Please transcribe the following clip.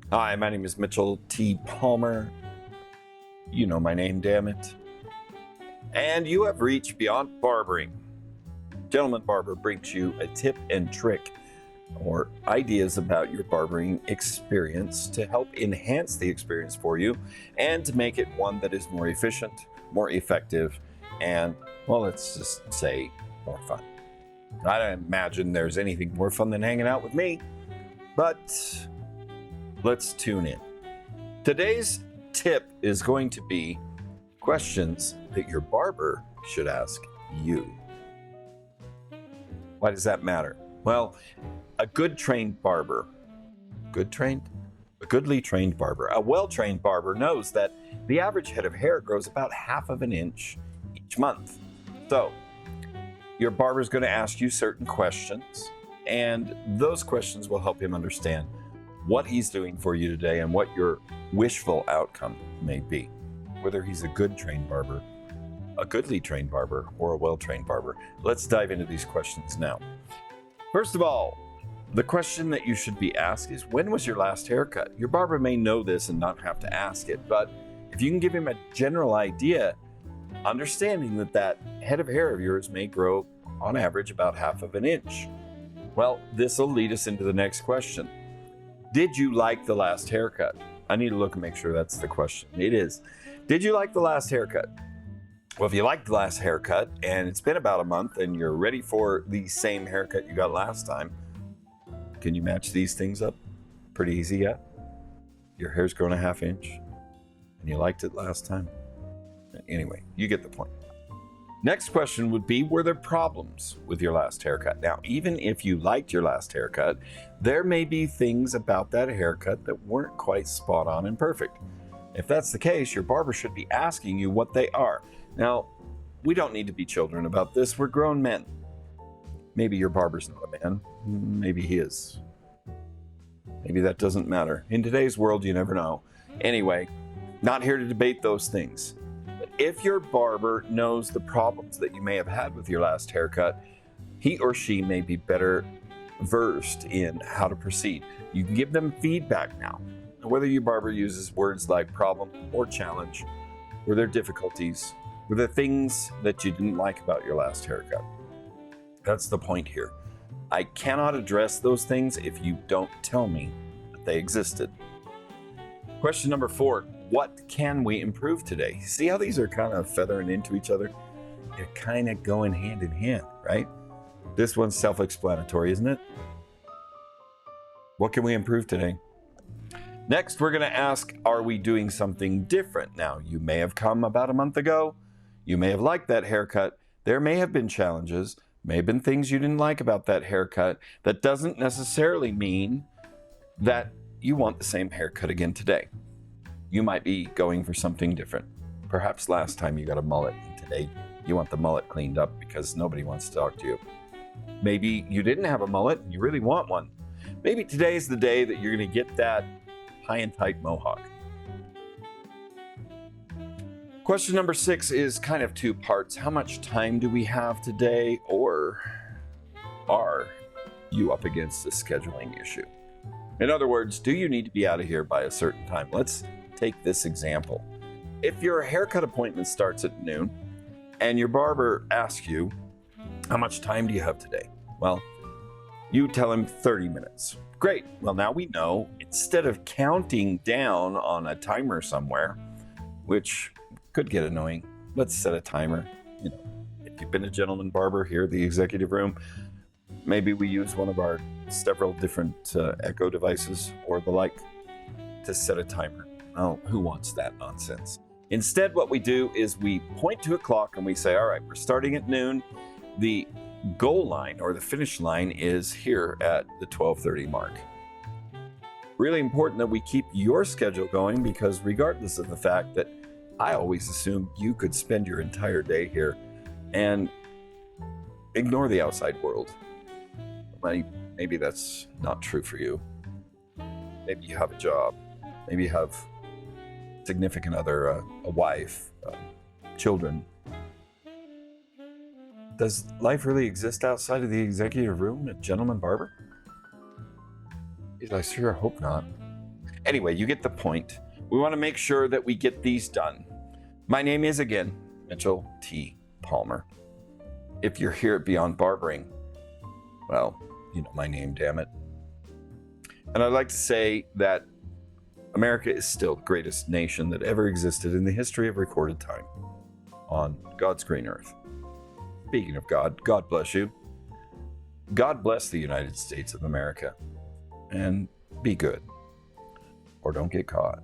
Hi, my name is Mitchell T. Palmer. You know my name, damn it. And you have reached Beyond Barbering. Gentleman Barber brings you a tip and trick or ideas about your barbering experience to help enhance the experience for you and to make it one that is more efficient, more effective, and, well, let's just say more fun. I don't imagine there's anything more fun than hanging out with me, but let's tune in. Today's tip is going to be questions that your barber should ask you. Why does that matter? Well, a good trained barber, a goodly trained barber, a well-trained barber knows that the average head of hair grows about half of an inch each month. So your barber is going to ask you certain questions, and those questions will help him understand what he's doing for you today and what your wishful outcome may be. Whether he's a good trained barber, a goodly trained barber, or a well-trained barber. Let's dive into these questions now. First of all, the question that you should be asked is, when was your last haircut? Your barber may know this and not have to ask it, but if you can give him a general idea, understanding that that head of hair of yours may grow on average about half of an inch. Well, this will lead us into the next question. Did you like the last haircut? I need to look and make sure that's the question. It is. Did you like the last haircut? Well, if you liked the last haircut and it's been about a month and you're ready for the same haircut you got last time, can you match these things up? Pretty easy, yeah? Your hair's grown a half inch and you liked it last time. Anyway, you get the point. Next question would be, were there problems with your last haircut? Now, even if you liked your last haircut, there may be things about that haircut that weren't quite spot on and perfect. If that's the case, your barber should be asking you what they are. Now, we don't need to be children about this. We're grown men. Maybe your barber's not a man. Maybe he is. Maybe that doesn't matter. In today's world, you never know. Anyway, not here to debate those things. But if your barber knows the problems that you may have had with your last haircut, he or she may be better versed in how to proceed. You can give them feedback now. Whether your barber uses words like problem or challenge, were there difficulties, were there things that you didn't like about your last haircut? That's the point here. I cannot address those things if you don't tell me that they existed. Question number 4, what can we improve today? See how these are kind of feathering into each other? They're kind of going hand in hand, right? This one's self-explanatory, isn't it? What can we improve today? Next, we're going to ask, are we doing something different? Now, you may have come about a month ago. You may have liked that haircut. There may have been challenges, may have been things you didn't like about that haircut. That doesn't necessarily mean that you want the same haircut again today. You might be going for something different. Perhaps last time you got a mullet and today you want the mullet cleaned up because nobody wants to talk to you. Maybe you didn't have a mullet and you really want one. Maybe today's the day that you're going to get that high and tight mohawk. Question number 6 is kind of 2 parts. How much time do we have today, or are you up against a scheduling issue? In other words, do you need to be out of here by a certain time? Let's take this example. If your haircut appointment starts at noon and your barber asks you, how much time do you have today? Well, you tell him 30 minutes. Great. Well, now we know, instead of counting down on a timer somewhere, which could get annoying, let's set a timer. You know, if you've been a gentleman barber here at the executive room, maybe we use one of our several different echo devices or the like to set a timer. Oh, who wants that nonsense? Instead, what we do is we point to a clock and we say, all right, we're starting at noon. The goal line or the finish line is here at the 12:30 mark. Really important that we keep your schedule going, because regardless of the fact that I always assumed you could spend your entire day here and ignore the outside world. Maybe that's not true for you. Maybe you have a job. Maybe you have a significant other, a wife, children. Does life really exist outside of the executive room at Gentleman Barber? I sure hope not. Anyway, you get the point. We want to make sure that we get these done. My name is, again, Mitchell T. Palmer. If you're here at Beyond Barbering, well, you know my name, damn it. And I'd like to say that America is still the greatest nation that ever existed in the history of recorded time on God's green earth. Speaking of God, God bless you. God bless the United States of America. And be good. Or don't get caught.